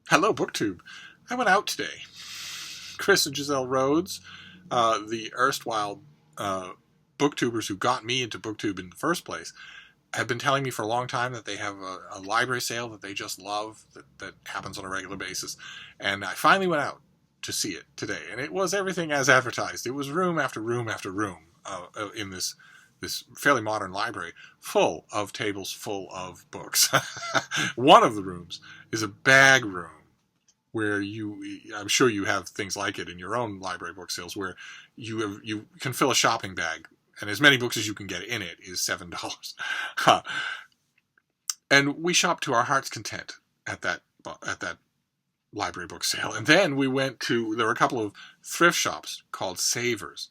Hello, BookTube. I went out today. Chris and Giselle Rhodes, the erstwhile booktubers who got me into BookTube in the first place, have been telling me for a long time that they have a library sale that they just love, that happens on a regular basis. And I finally went out to see it today, and it was everything as advertised. It was room after room after room in this fairly modern library, full of tables full of books. One of the rooms is a bag room where I'm sure you have things like it in your own library book sales, where you can fill a shopping bag, and as many books as you can get in it is $7. And we shopped to our heart's content at that library book sale. And then there were a couple of thrift shops called Savers.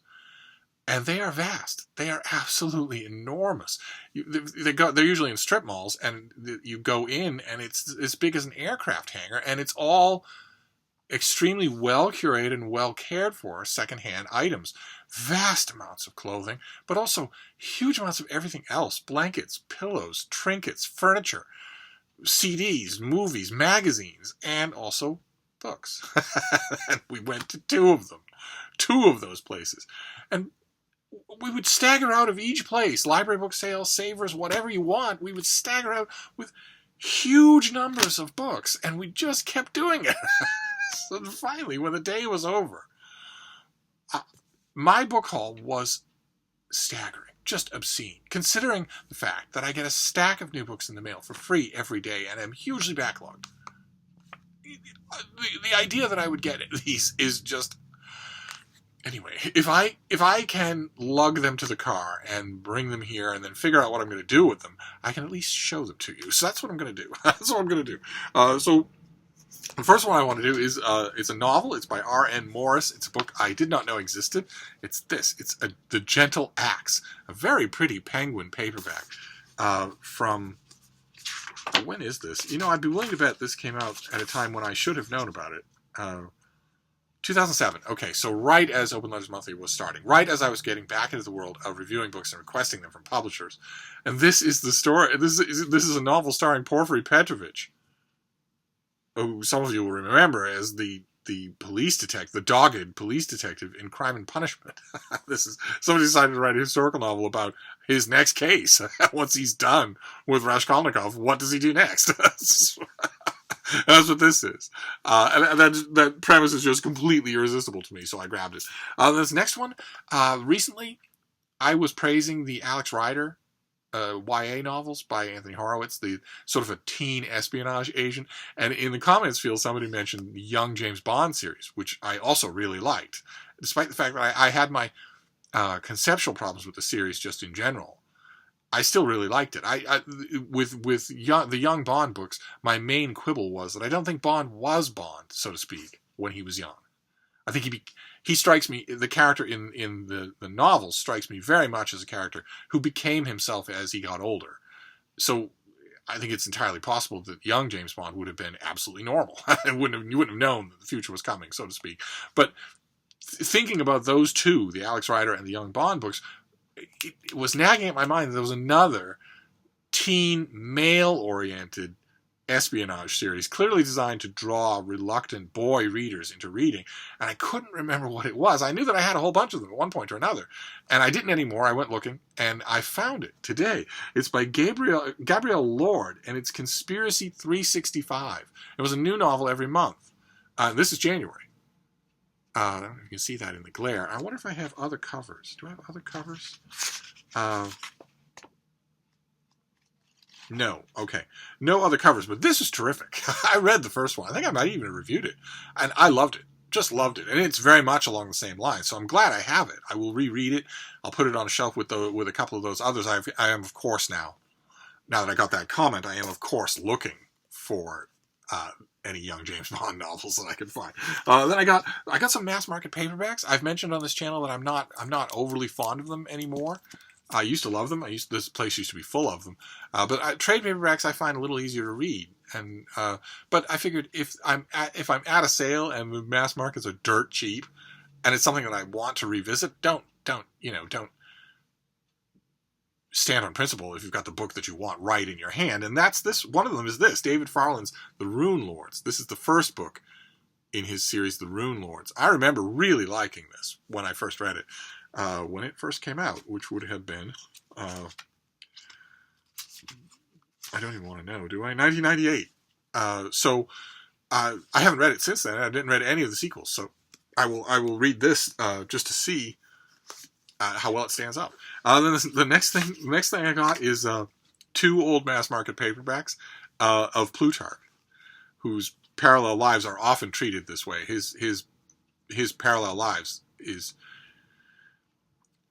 And they are vast. They are absolutely enormous. They're usually in strip malls, and you go in, and it's as big as an aircraft hangar, and it's all extremely well curated and well cared for secondhand items. Vast amounts of clothing, but also huge amounts of everything else: blankets, pillows, trinkets, furniture, CDs, movies, magazines, and also books. And we went to two of those places, and we would stagger out of each place, library book sales, Savers, whatever you want. We would stagger out with huge numbers of books, and we just kept doing it. So finally, when the day was over, my book haul was staggering, just obscene, considering the fact that I get a stack of new books in the mail for free every day, and I'm hugely backlogged. The idea that I would get these is just... Anyway, if I can lug them to the car and bring them here and then figure out what I'm going to do with them, I can at least show them to you. So that's what I'm going to do. That's what I'm going to do. So the first one I want to do is it's a novel. It's by R.N. Morris. It's a book I did not know existed. It's The Gentle Axe, a very pretty Penguin paperback from... When is this? I'd be willing to bet this came out at a time when I should have known about it. 2007. Okay, so right as Open Letters Monthly was starting, right as I was getting back into the world of reviewing books and requesting them from publishers. And this is the story. This is a novel starring Porfiry Petrovich, who some of you will remember as the police detective, the dogged police detective in Crime and Punishment. Somebody decided to write a historical novel about his next case. Once he's done with Raskolnikov, what does he do next? That's what this is. And that premise is just completely irresistible to me, so I grabbed it. This next one, recently, I was praising the Alex Rider YA novels by Anthony Horowitz, the sort of a teen espionage agent. And in the comments field, somebody mentioned the Young James Bond series, which I also really liked, despite the fact that I had my conceptual problems with the series just in general. I still really liked it. With the young Bond books, my main quibble was that I don't think Bond was Bond, so to speak, when he was young. I think he strikes me, the character in the novels strikes me very much as a character who became himself as he got older. So I think it's entirely possible that young James Bond would have been absolutely normal. You wouldn't have known that the future was coming, so to speak. But thinking about those two, the Alex Rider and the young Bond books, it was nagging at my mind that there was another teen, male-oriented espionage series, clearly designed to draw reluctant boy readers into reading, and I couldn't remember what it was. I knew that I had a whole bunch of them at one point or another, and I didn't anymore. I went looking, and I found it today. It's by Gabrielle Lord, and it's Conspiracy 365. It was a new novel every month. This is January. I don't know if you can see that in the glare. I wonder if I have other covers. Do I have other covers? No. Okay. No other covers, but this is terrific. I read the first one. I think I might even have reviewed it. And I loved it. Just loved it. And it's very much along the same line. So I'm glad I have it. I will reread it. I'll put it on a shelf with a couple of those others. I am, of course, now that I got that comment, I am, of course, looking for any young James Bond novels that I can find. Then I got some mass market paperbacks. I've mentioned on this channel that I'm not overly fond of them anymore. I used to love them. This place used to be full of them. But trade paperbacks I find a little easier to read. And but I figured if I'm at a sale and the mass markets are dirt cheap, and it's something that I want to revisit, don't stand on principle if you've got the book that you want right in your hand. And that's this. One of them is this, David Farland's The Rune Lords. This is the first book in his series, The Rune Lords. I remember really liking this when I first read it. When it first came out, which would have been, I don't even want to know, do I? 1998. So I haven't read it since then. I didn't read any of the sequels, so I will read this just to see how well it stands up. Then the next thing I got is 2 old mass market paperbacks of Plutarch, whose parallel lives are often treated this way. His parallel lives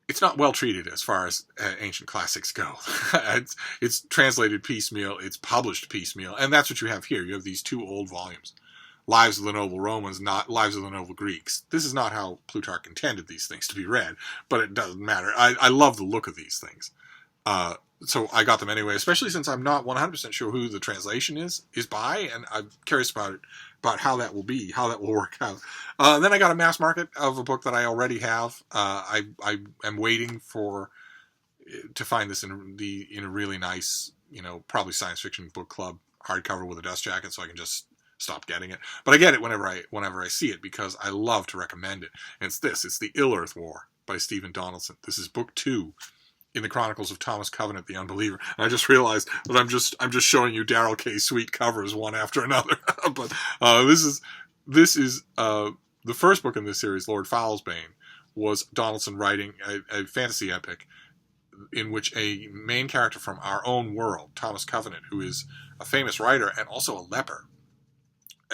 it's not well treated as far as ancient classics go. It's translated piecemeal, it's published piecemeal, and that's what you have here. You have these 2 old volumes. Lives of the Noble Romans, not Lives of the Noble Greeks. This is not how Plutarch intended these things to be read, but it doesn't matter. I love the look of these things. So I got them anyway, especially since I'm not 100% sure who the translation is by, and I'm curious about how that will be, how that will work out. Then I got a mass market of a book that I already have. I am waiting to find this in a really nice, probably science fiction book club hardcover with a dust jacket, so I can just stop getting it. But I get it whenever I see it, because I love to recommend it. And it's The Ill-Earth War by Stephen Donaldson. This is book 2 in the Chronicles of Thomas Covenant, the Unbeliever. And I just realized that I'm just showing you Darrell K. Sweet covers one after another. But this is the first book in this series, Lord Foulsbane, was Donaldson writing a fantasy epic in which a main character from our own world, Thomas Covenant, who is a famous writer and also a leper.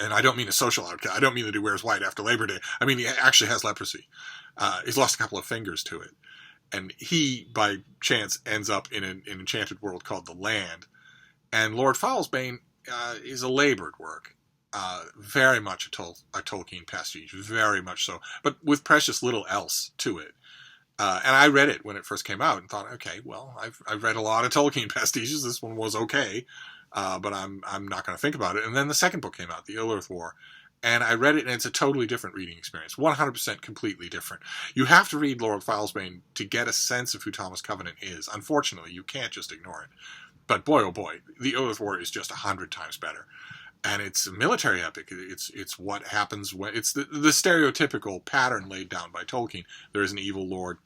And I don't mean a social outcast. I don't mean that he wears white after Labor Day. I mean he actually has leprosy. He's lost a couple of fingers to it. And he, by chance, ends up in an enchanted world called the Land. And Lord Foulsbane is a labored work. Very much a Tolkien pastiche, very much so. But with precious little else to it. And I read it when it first came out and thought, okay, well, I've read a lot of Tolkien pastiches. This one was okay. But I'm not going to think about it. And then the second book came out, The Ill-Earth War. And I read it, and it's a totally different reading experience. 100% completely different. You have to read Lord Foulsbane to get a sense of who Thomas Covenant is. Unfortunately, you can't just ignore it. But boy, oh boy, The Ill-Earth War is just 100 times better. And it's a military epic. It's what happens when... It's the stereotypical pattern laid down by Tolkien. There is an evil lord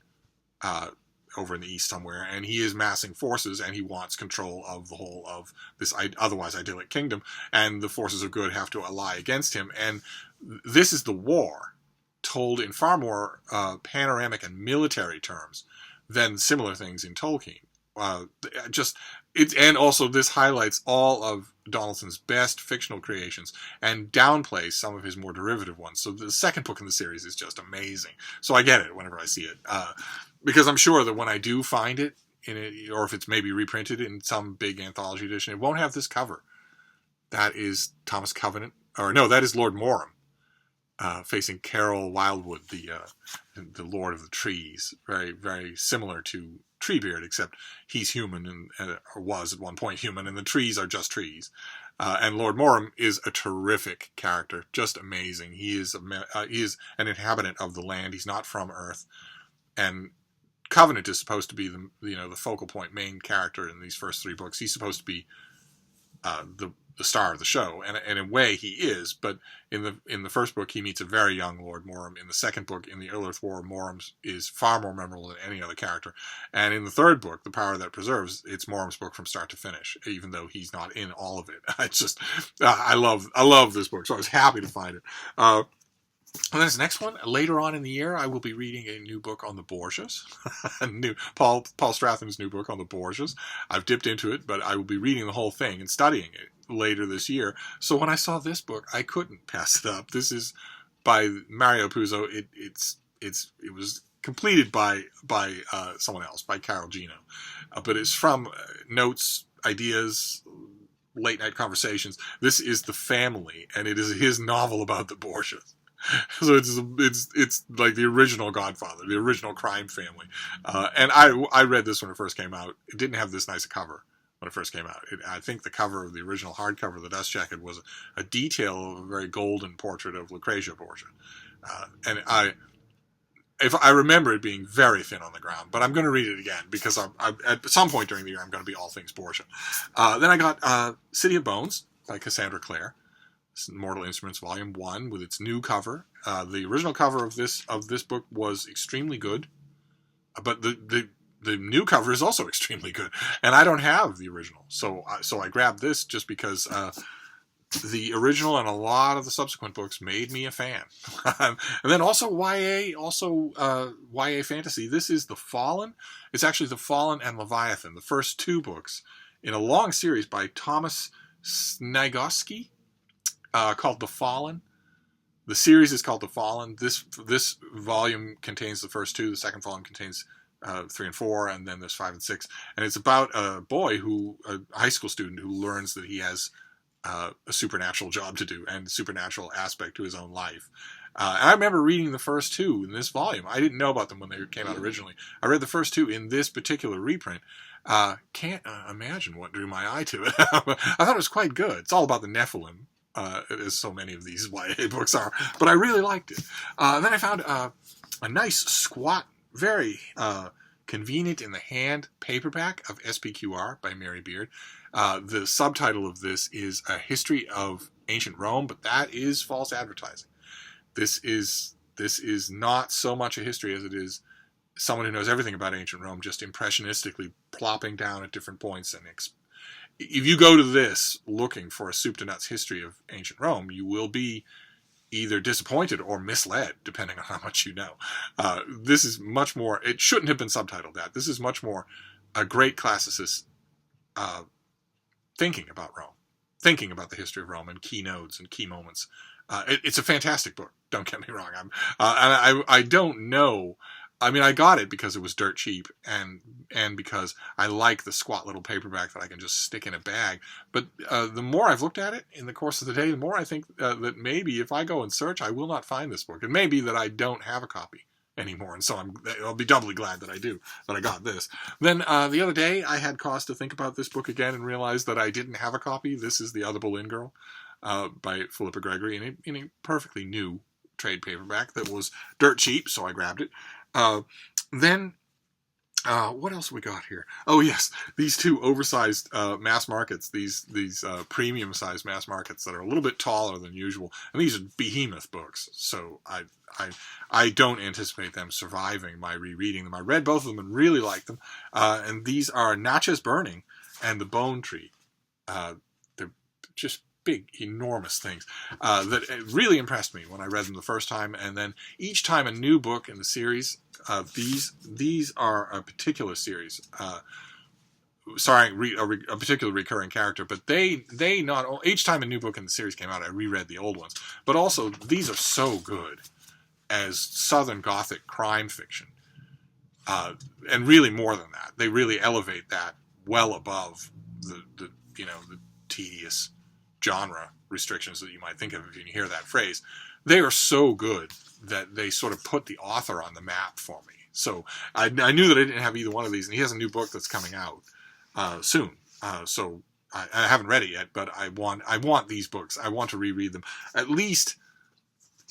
over in the east somewhere, and he is massing forces, and he wants control of the whole of this otherwise idyllic kingdom, and the forces of good have to ally against him. And this is the war told in far more panoramic and military terms than similar things in Tolkien. And also this highlights all of Donaldson's best fictional creations and downplays some of his more derivative ones. So the second book in the series is just amazing. So I get it whenever I see it. Because I'm sure that when I do find it, or if it's maybe reprinted in some big anthology edition, it won't have this cover. That is Thomas Covenant, or no, that is Lord Moram, facing Carol Wildwood, the Lord of the Trees. Very, very similar to Treebeard, except he's human or was at one point human, and the trees are just trees. And Lord Moram is a terrific character, just amazing. He is an inhabitant of the land. He's not from Earth, and Covenant is supposed to be the focal point, main character in these first 3 books. He's supposed to be the star of the show, and in a way he is. But in the first book, he meets a very young Lord Moram. In the second book, in the Ill-Earth War, Moram is far more memorable than any other character. And in the third book, The Power That Preserves, it's Moram's book from start to finish, even though he's not in all of it. It's just I love this book, so I was happy to find it. And then this next one, later on in the year, I will be reading a new book on the Borgias. Paul Stratham's new book on the Borgias. I've dipped into it, but I will be reading the whole thing and studying it later this year. So when I saw this book, I couldn't pass it up. This is by Mario Puzo. It was completed by someone else, by Carol Gino. But it's from notes, ideas, late night conversations. This is The Family, and it is his novel about the Borgias. So it's like the original Godfather, the original crime family. And I read this when it first came out. It didn't have this nice a cover when it first came out. I think the cover of the original hardcover, the dust jacket, was a detail of a very golden portrait of Lucrezia Borgia. And if I remember it being very thin on the ground, but I'm going to read it again because at some point during the year I'm going to be all things Borgia. Then I got City of Bones by Cassandra Clare, Mortal Instruments Volume 1 with its new cover. The original cover of this book was extremely good, but the new cover is also extremely good, and I don't have the original, so I grabbed this just because the original and a lot of the subsequent books made me a fan. And then also YA fantasy. This is The Fallen. It's actually The Fallen and Leviathan, the first two books in a long series by Thomas Snigoski, called The Fallen. The series is called The Fallen. This volume contains the first two. The second volume contains 3 and 4, and then there's 5 and 6. And it's about a boy a high school student who learns that he has a supernatural job to do and supernatural aspect to his own life. And I remember reading the first two in this volume. I didn't know about them when they came out originally. I read the first two in this particular reprint. Can't imagine what drew my eye to it. I thought it was quite good. It's all about the Nephilim, as so many of these YA books are. But I really liked it. Then I found a nice, squat, very convenient in the hand paperback of SPQR by Mary Beard. The subtitle of this is A History of Ancient Rome, but that is false advertising. This is not so much a history as it is someone who knows everything about ancient Rome just impressionistically plopping down at different points. And if you go to this looking for a soup to nuts history of ancient Rome, you will be either disappointed or misled, depending on how much you know. This is much more, it shouldn't have been subtitled that. This is much more a great classicist thinking about Rome, thinking about the history of Rome and key nodes and key moments. It's a fantastic book, don't get me wrong. I don't know. I mean, I got it because it was dirt cheap and because I like the squat little paperback that I can just stick in a bag. But the more I've looked at it in the course of the day, the more I think that maybe if I go and search, I will not find this book. It may be that I don't have a copy anymore, and so I'll be doubly glad that I got this. Then the other day, I had cause to think about this book again and realized that I didn't have a copy. This is The Other Boleyn Girl by Philippa Gregory in a perfectly new trade paperback that was dirt cheap, so I grabbed it. Then what else we got here? Oh yes, these two oversized mass markets, these premium sized mass markets that are a little bit taller than usual, and these are behemoth books. So I don't anticipate them surviving my rereading them. I read both of them and really liked them. And these are Natchez Burning and The Bone Tree. They're just big, enormous things that really impressed me when I read them the first time. And then each time a new book in the series. These are a particular series, starring a particular recurring character. But they not each time a new book in the series came out, I reread the old ones. But also, these are so good as Southern Gothic crime fiction, and really more than that. They really elevate that well above the tedious genre restrictions that you might think of if you hear that phrase. They are so good that they sort of put the author on the map for me. So I knew that I didn't have either one of these, and he has a new book that's coming out soon. So I haven't read it yet, but I want these books. I want to reread them. At least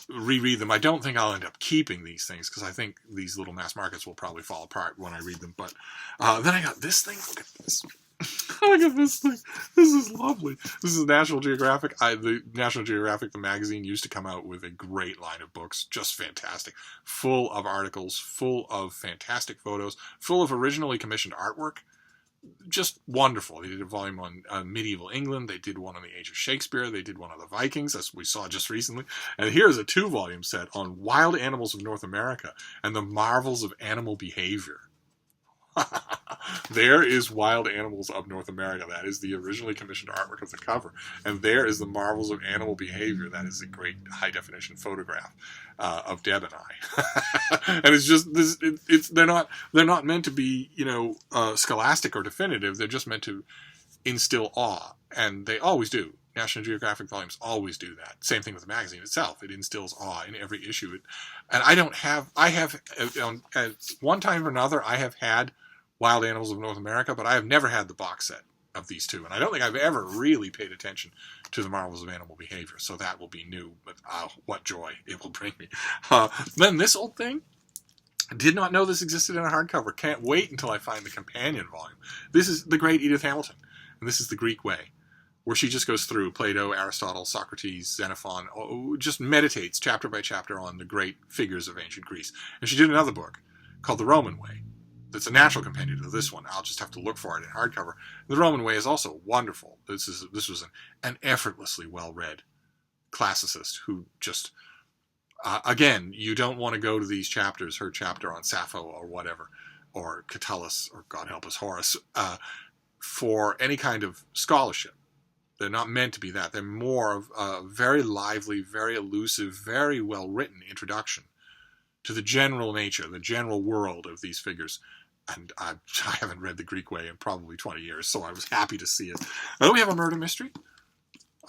reread them. I don't think I'll end up keeping these things because I think these little mass markets will probably fall apart when I read them. But then I got this thing. Look at this. Look at this thing. This is lovely. This is National Geographic. The National Geographic, the magazine, used to come out with a great line of books. Just fantastic. Full of articles, full of fantastic photos, full of originally commissioned artwork. Just wonderful. They did a volume on medieval England. They did one on the Age of Shakespeare. They did one on the Vikings, as we saw just recently. And here's a 2-volume set on wild animals of North America and the marvels of animal behavior. There is Wild Animals of North America. That is the originally commissioned artwork of the cover. And there is the marvels of animal behavior. That is a great high-definition photograph of Deb and I. And it's just this. They're not meant to be scholastic or definitive. They're just meant to instill awe, and they always do. National Geographic volumes always do that. Same thing with the magazine itself. It instills awe in every issue. And I have at one time or another, I have had Wild Animals of North America, but I have never had the box set of these two. And I don't think I've ever really paid attention to the marvels of animal behavior. So that will be new, but what joy it will bring me. Then this old thing, I did not know this existed in a hardcover. Can't wait until I find the companion volume. This is The Great Edith Hamilton, and this is The Greek Way, where she just goes through Plato, Aristotle, Socrates, Xenophon, just meditates chapter by chapter on the great figures of ancient Greece. And she did another book called The Roman Way. That's a natural companion to this one. I'll just have to look for it in hardcover. The Roman Way is also wonderful. This was an effortlessly well-read classicist who just, again, you don't want to go to these chapters, her chapter on Sappho or whatever, or Catullus, or God help us, Horace, for any kind of scholarship. They're not meant to be that. They're more of a very lively, very elusive, very well-written introduction to the general nature, the general world of these figures. And I haven't read The Greek Way in probably 20 years, so I was happy to see it. Then we have a murder mystery.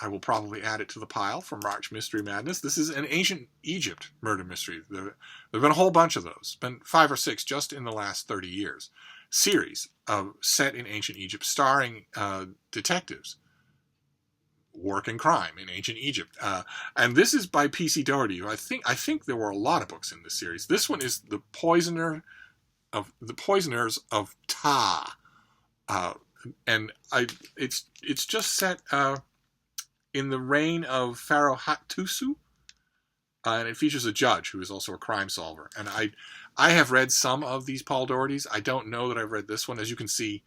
I will probably add it to the pile from March Mystery Madness. This is an ancient Egypt murder mystery. There have been a whole bunch of those. Been 5 or 6 just in the last 30 years. Series set in ancient Egypt, starring detectives working crime in ancient Egypt. And this is by P.C. Doherty. I think there were a lot of books in this series. This one is The Poisoners of Ta. And it's just set in the reign of Pharaoh Hattusu. And it features a judge who is also a crime solver. And I have read some of these Paul Dohertys. I don't know that I've read this one. As you can see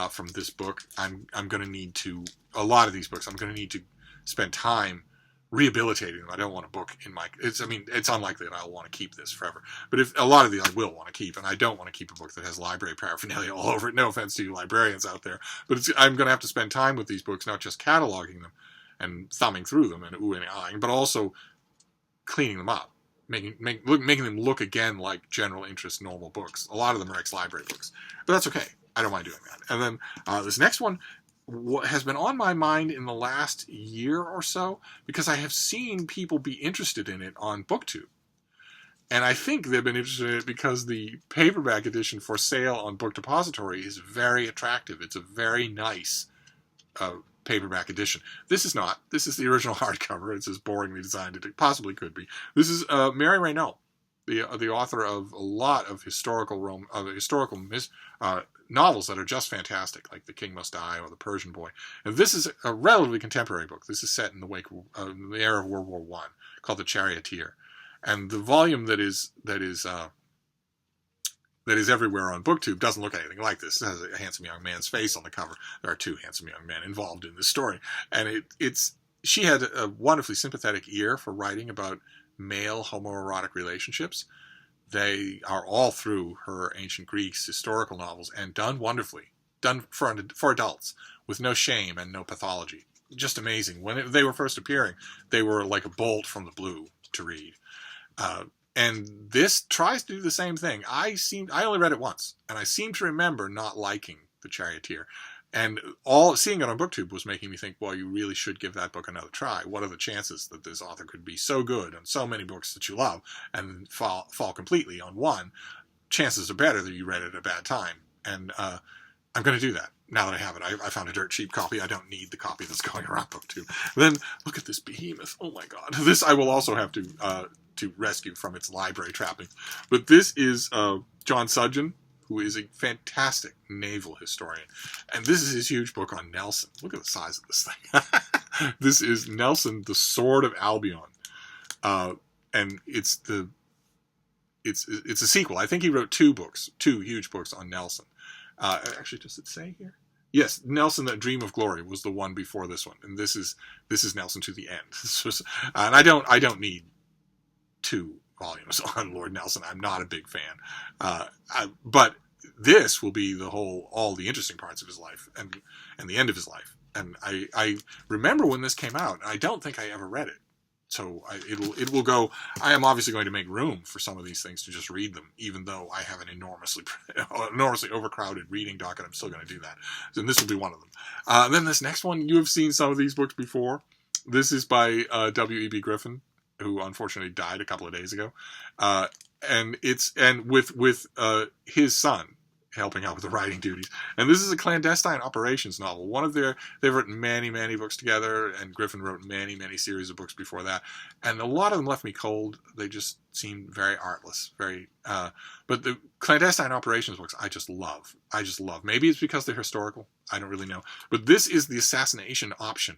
from this book, I'm going to need to, a lot of these books, I'm going to need to spend time rehabilitating them. I don't want a book in my, it's unlikely that I'll want to keep this forever. But if a lot of these I will want to keep, and I don't want to keep a book that has library paraphernalia all over it. No offense to you librarians out there. But I'm going to have to spend time with these books, not just cataloging them and thumbing through them and oohing and ahhing, but also cleaning them up, making them look again like general interest normal books. A lot of them are ex-library books. But that's okay. I don't mind doing that. And then this next one has been on my mind in the last year or so because I have seen people be interested in it on BookTube. And I think they've been interested in it because the paperback edition for sale on Book Depository is very attractive. It's a very nice paperback edition. This is not. This is the original hardcover. It's as boringly designed as it possibly could be. This is Mary Renault, the author of a lot of historical novels that are just fantastic, like The King Must Die or The Persian Boy. And this is a relatively contemporary book. This is set in the era of World War I, called The Charioteer. And the volume that is everywhere on BookTube doesn't look anything like this. It has a handsome young man's face on the cover. There are 2 handsome young men involved in this story. And she had a wonderfully sympathetic ear for writing about male homoerotic relationships. They are all through her ancient Greeks historical novels and done wonderfully. Done for adults with no shame and no pathology. Just amazing. When they were first appearing, they were like a bolt from the blue to read. And this tries to do the same thing. I only read it once, and I seem to remember not liking The Charioteer. And seeing it on BookTube was making me think, well, you really should give that book another try. What are the chances that this author could be so good on so many books that you love and fall completely on one? Chances are better that you read it at a bad time. And I'm going to do that. Now that I have it, I found a dirt cheap copy. I don't need the copy that's going around BookTube. Then look at this behemoth. Oh my God. This I will also have to rescue from its library trapping. But this is John Sudgeon, who is a fantastic naval historian. And this is his huge book on Nelson. Look at the size of this thing. This is Nelson, the Sword of Albion. And it's a sequel. I think he wrote 2 huge books on Nelson. Actually, does it say here? Yes, Nelson, The Dream of Glory was the one before this one. And this is Nelson to the End. And I don't need 2 volumes on Lord Nelson. I'm not a big fan. But this will be all the interesting parts of his life and the end of his life. And I remember when this came out, and I don't think I ever read it. So it will go. I am obviously going to make room for some of these things to just read them, even though I have an enormously overcrowded reading docket. I'm still going to do that. And this will be one of them. And then this next one, you have seen some of these books before. This is by W.E.B. Griffin, who unfortunately died a couple of days ago, and with his son, helping out with the writing duties. And this is a clandestine operations novel. They've written many, many books together, and Griffin wrote many, many series of books before that. And a lot of them left me cold. They just seemed very artless, but the clandestine operations books I just love. Maybe it's because they're historical. I don't really know. But this is the assassination option.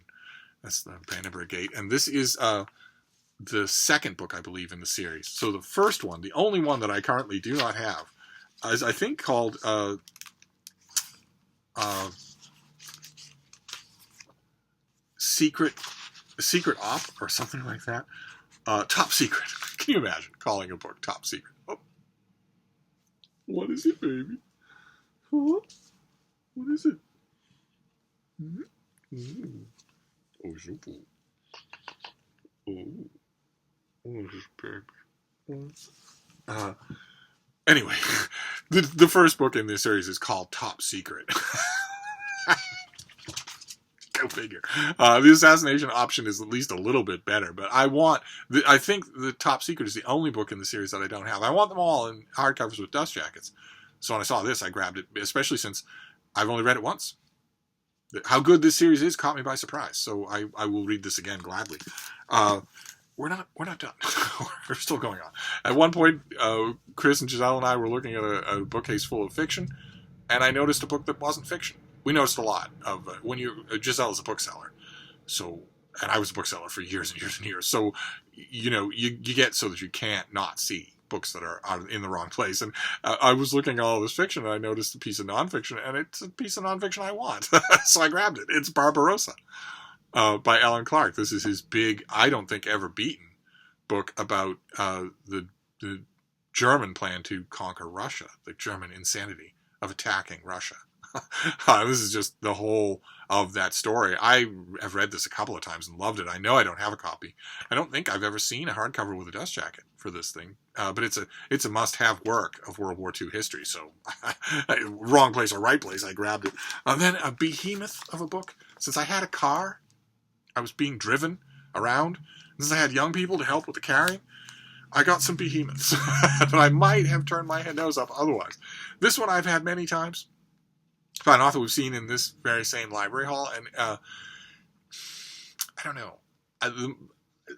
That's the Brandenburg Gate. And this is the second book, I believe, in the series. So the first one, the only one that I currently do not have, is I think called Secret Op or something like that. Top Secret. Can you imagine calling a book Top Secret? Oh. What is it, baby? Huh? What is it? Mm-hmm. Oh, super. Oh. Oh, this baby. Anyway, the first book in this series is called Top Secret. Go figure. The assassination option is at least a little bit better, but I think the Top Secret is the only book in the series that I don't have. I want them all in hardcovers with dust jackets. So when I saw this, I grabbed it, especially since I've only read it once. How good this series is caught me by surprise, so I will read this again gladly. We're not done. We're still going on. At one point, Chris and Giselle and I were looking at a bookcase full of fiction, and I noticed a book that wasn't fiction. We noticed a lot of Giselle is a bookseller, and I was a bookseller for years and years and years. So, you get so that you can't not see books that are in the wrong place. And I was looking at all this fiction, and I noticed a piece of nonfiction, and it's a piece of nonfiction I want. So I grabbed it. It's Barbarossa. By Alan Clark. This is his big, I don't think ever beaten book about the German plan to conquer Russia, the German insanity of attacking Russia. This is just the whole of that story. I have read this a couple of times and loved it. I know I don't have a copy. I don't think I've ever seen a hardcover with a dust jacket for this thing, but it's a must-have work of World War II history. So, wrong place or right place, I grabbed it. And then a behemoth of a book. Since I had a car, I was being driven around. Since I had young people to help with the carrying, I got some behemoths that I might have turned my nose up otherwise. This one I've had many times. By an author we've seen in this very same library hall, and I don't know.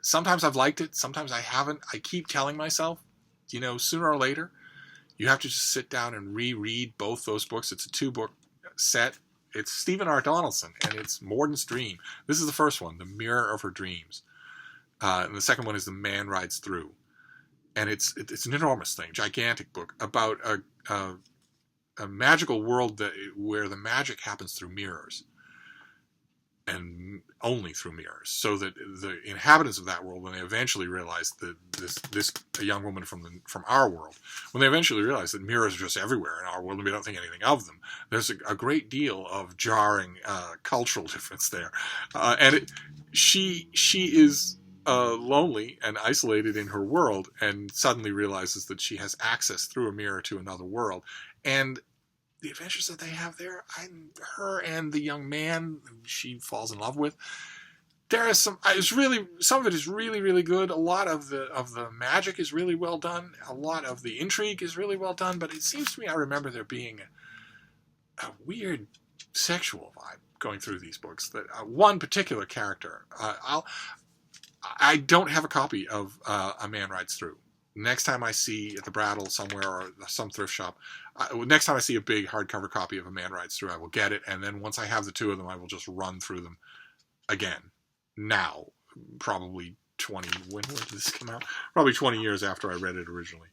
Sometimes I've liked it, sometimes I haven't. I keep telling myself, sooner or later, you have to just sit down and reread both those books. It's a 2-book set. It's Stephen R. Donaldson, and it's Morden's Dream. This is the first one, The Mirror of Her Dreams. And the second one is The Man Rides Through. And it's an enormous thing, gigantic book about a magical world where the magic happens through mirrors. And only through mirrors. So that the inhabitants of that world, when they eventually realize that a young woman from our world, when they eventually realize that mirrors are just everywhere in our world and we don't think anything of them, there's a great deal of jarring cultural difference there. She is lonely and isolated in her world, and suddenly realizes that she has access through a mirror to another world. And the adventures that they have there, her and the young man who she falls in love with, there is some of it is really, really good. A lot of the magic is really well done. A lot of the intrigue is really well done. But it seems to me I remember there being a weird sexual vibe going through these books. That one particular character, I don't have a copy of A Man Rides Through. Next time I see at the Brattle somewhere or some thrift shop, next time I see a big hardcover copy of A Man Rides Through, I will get it. And then once I have the 2 of them, I will just run through them again. Now, probably when did this come out? Probably 20 years after I read it originally.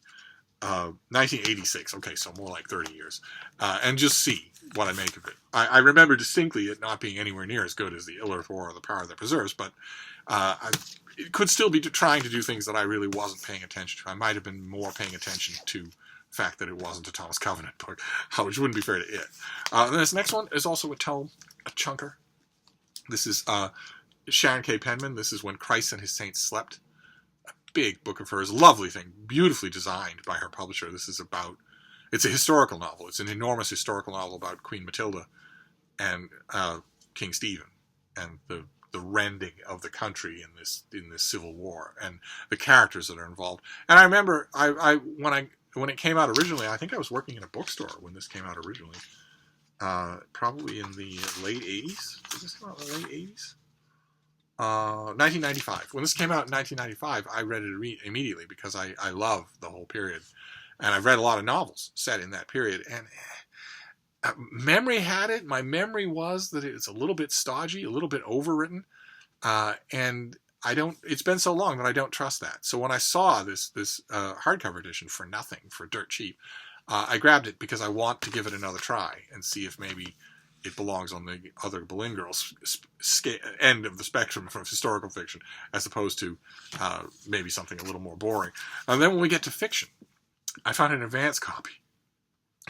1986. Okay, so more like 30 years. And just see what I make of it. I remember distinctly it not being anywhere near as good as the Illithor or the Power That Preserves, but it could still be trying to do things that I really wasn't paying attention to. I might have been more paying attention to the fact that it wasn't a Thomas Covenant book, which wouldn't be fair to it. And this next one is also a tome, a chunker. This is Sharon K. Penman. This is When Christ and His Saints Slept. A big book of hers, lovely thing, beautifully designed by her publisher. It's a historical novel. It's an enormous historical novel about Queen Matilda and King Stephen and the rending of the country in this civil war and the characters that are involved. And I remember when I when it came out originally, I think I was working in a bookstore when this came out originally. Probably in the late 80s. Did this come out in the late 80s? 1995. When this came out in 1995, I read it immediately because I love the whole period. And I've read a lot of novels set in that period. And memory had it. My memory was that it's a little bit stodgy, a little bit overwritten. And it's been so long that I don't trust that. So when I saw this hardcover edition for nothing, for dirt cheap, I grabbed it because I want to give it another try and see if maybe it belongs on the other Boleyn Girls end of the spectrum from historical fiction, as opposed to maybe something a little more boring. And then when we get to fiction, I found an advance copy.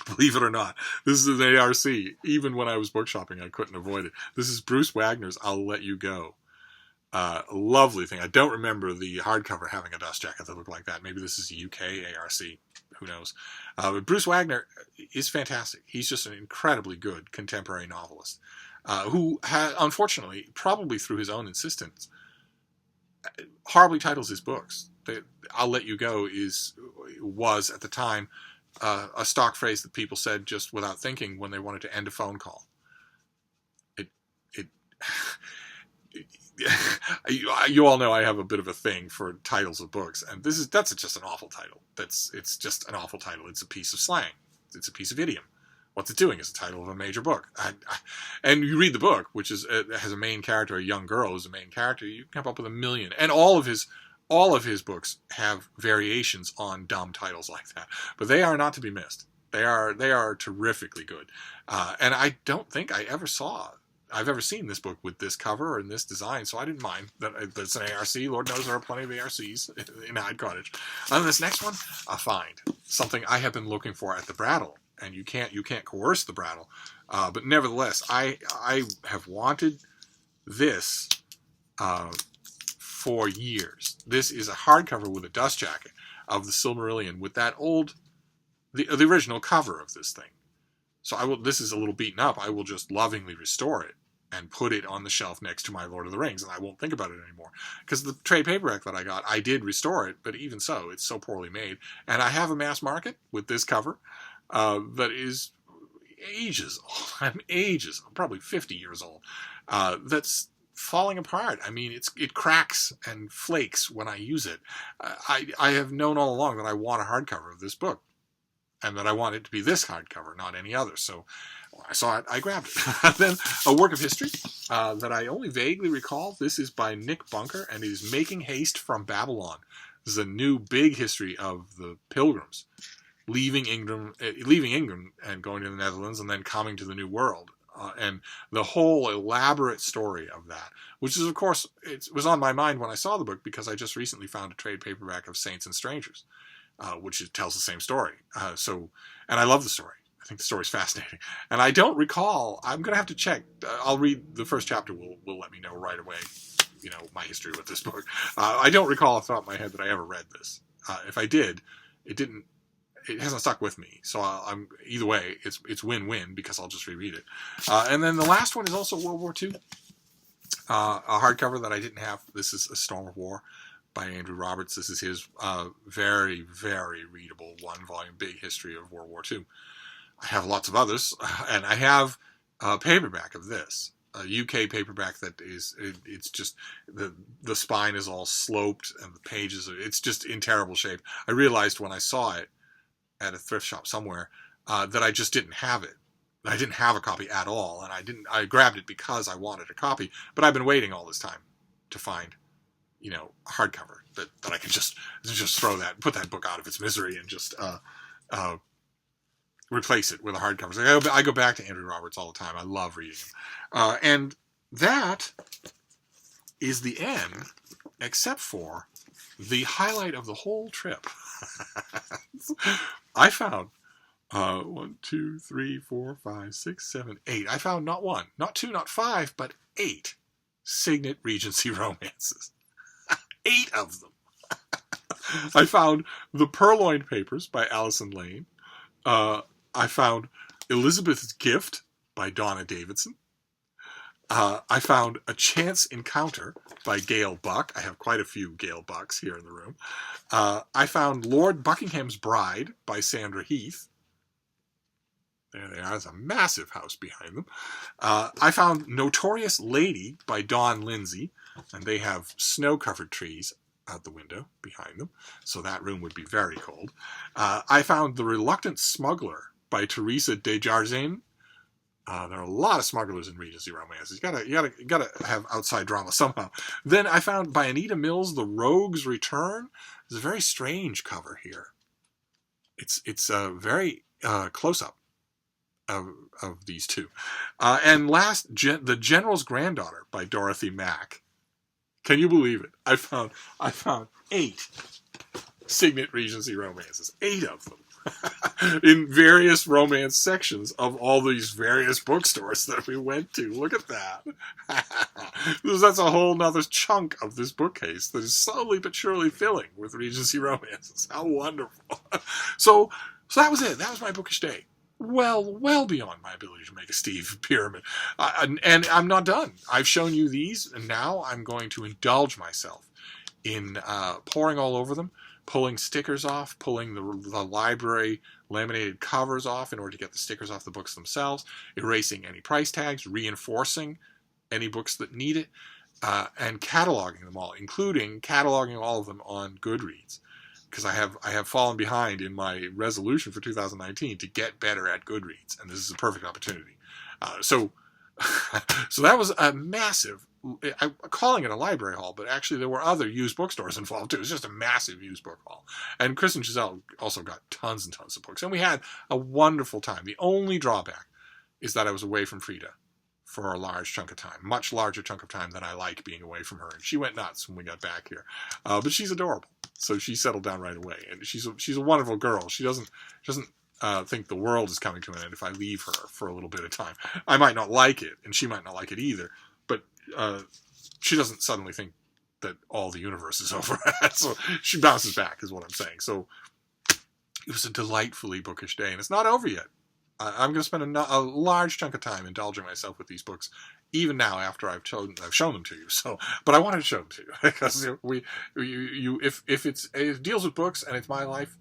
Believe it or not, this is an ARC. Even when I was book shopping, I couldn't avoid it. This is Bruce Wagner's I'll Let You Go. Lovely thing. I don't remember the hardcover having a dust jacket that looked like that. Maybe this is a UK ARC. Who knows? But Bruce Wagner is fantastic. He's just an incredibly good contemporary novelist who, unfortunately, probably through his own insistence, horribly titles his books. I'll Let You Go was at the time a stock phrase that people said just without thinking when they wanted to end a phone call. You all know I have a bit of a thing for titles of books, and that's just an awful title. It's just an awful title. It's a piece of slang. It's a piece of idiom. What's it doing? It's the title of a major book. And you read the book, which has a main character, a young girl who's a main character. You come up with a million, and all of his books have variations on dumb titles like that. But they are not to be missed. They are terrifically good, and I don't think I've ever seen this book with this cover and this design, so I didn't mind that it's an ARC. Lord knows there are plenty of ARCs in Hyde Cottage. And this next one, a find. Something I have been looking for at the Brattle, and you can't coerce the Brattle. But nevertheless, I have wanted this for years. This is a hardcover with a dust jacket of the Silmarillion with that the original cover of this thing. So this is a little beaten up. I will just lovingly restore it and put it on the shelf next to my Lord of the Rings, and I won't think about it anymore. Because the trade paperback that I got, I did restore it, but even so, it's so poorly made. And I have a mass market with this cover that is ages old. I'm probably 50 years old. That's falling apart. I mean, it cracks and flakes when I use it. I have known all along that I want a hardcover of this book, and that I want it to be this hardcover, not any other. So when I saw it, I grabbed it. Then a work of history that I only vaguely recall. This is by Nick Bunker, and it is Making Haste from Babylon. This is a new big history of the Pilgrims leaving England and going to the Netherlands, and then coming to the New World. And the whole elaborate story of that, which is, of course, it was on my mind when I saw the book, because I just recently found a trade paperback of Saints and Strangers, which tells the same story. And I love the story. I think the story's fascinating. And I don't recall, I'm going to have to check. I'll read the first chapter, will let me know right away, my history with this book. I don't recall off the top of my head that I ever read this. If I did, it hasn't stuck with me. So I'm either way, it's win-win, because I'll just reread it. And then the last one is also World War II. A hardcover that I didn't have. This is A Storm of War by Andrew Roberts. This is his very, very readable one-volume big history of World War II. I have lots of others, and I have a paperback of this, a UK paperback that it's just, the spine is all sloped, and the pages, it's just in terrible shape. I realized when I saw it at a thrift shop somewhere that I just didn't have it. I didn't have a copy at all, and I grabbed it because I wanted a copy, but I've been waiting all this time to find a hardcover that I can just put that book out of its misery and just replace it with a hardcover. So I go back to Andrew Roberts all the time. I love reading him. And that is the end, except for the highlight of the whole trip. I found 1, 2, 3, 4, 5, 6, 7, 8. I found not 1, not 2, not 5, but 8 Signet Regency romances. 8 of them. I found The Purloined Papers by Alison Lane. I found Elizabeth's Gift by Donna Davidson. I found A Chance Encounter by Gail Buck. I have quite a few Gail Bucks here in the room. I found Lord Buckingham's Bride by Sandra Heath. There they are. There's a massive house behind them. I found Notorious Lady by Dawn Lindsay, and they have snow-covered trees out the window behind them, so that room would be very cold. I found The Reluctant Smuggler by Teresa Desjardins. There are a lot of smugglers in Regency romances. You gotta have outside drama somehow. Then I found by Anita Mills, The Rogue's Return. There's a very strange cover here. It's a very close-up of these two. And last, The General's Granddaughter by Dorothy Mack. Can you believe it? I found 8 Signet Regency romances. 8 of them. In various romance sections of all these various bookstores that we went to. Look at that. That's a whole nother chunk of this bookcase that is slowly but surely filling with Regency romances. How wonderful. So that was it. That was my bookish day. Well beyond my ability to make a Steve pyramid. And I'm not done. I've shown you these, and now I'm going to indulge myself in pouring all over them, pulling stickers off, pulling the library laminated covers off in order to get the stickers off the books themselves, erasing any price tags, reinforcing any books that need it, and cataloging them all, including cataloging all of them on Goodreads. Because I have fallen behind in my resolution for 2019 to get better at Goodreads, and this is a perfect opportunity. So that was a massive, I'm calling it a library haul, but actually there were other used bookstores involved too. It was just a massive used book haul. And Chris and Giselle also got tons and tons of books, and we had a wonderful time. The only drawback is that I was away from Frida for a large chunk of time, much larger chunk of time than I like being away from her. And she went nuts when we got back here. But she's adorable. So she settled down right away. And she's a wonderful girl. She doesn't think the world is coming to an end if I leave her for a little bit of time. I might not like it, and she might not like it either. But she doesn't suddenly think that all the universe is over. So she bounces back, is what I'm saying. So it was a delightfully bookish day, and it's not over yet. I'm going to spend a large chunk of time indulging myself with these books, even now after I've shown them to you. So, but I wanted to show them to you because if it deals with books and it's my life,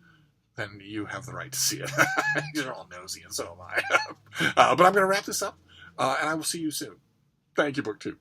then you have the right to see it. You're all nosy, and so am I. But I'm going to wrap this up, and I will see you soon. Thank you, BookTube.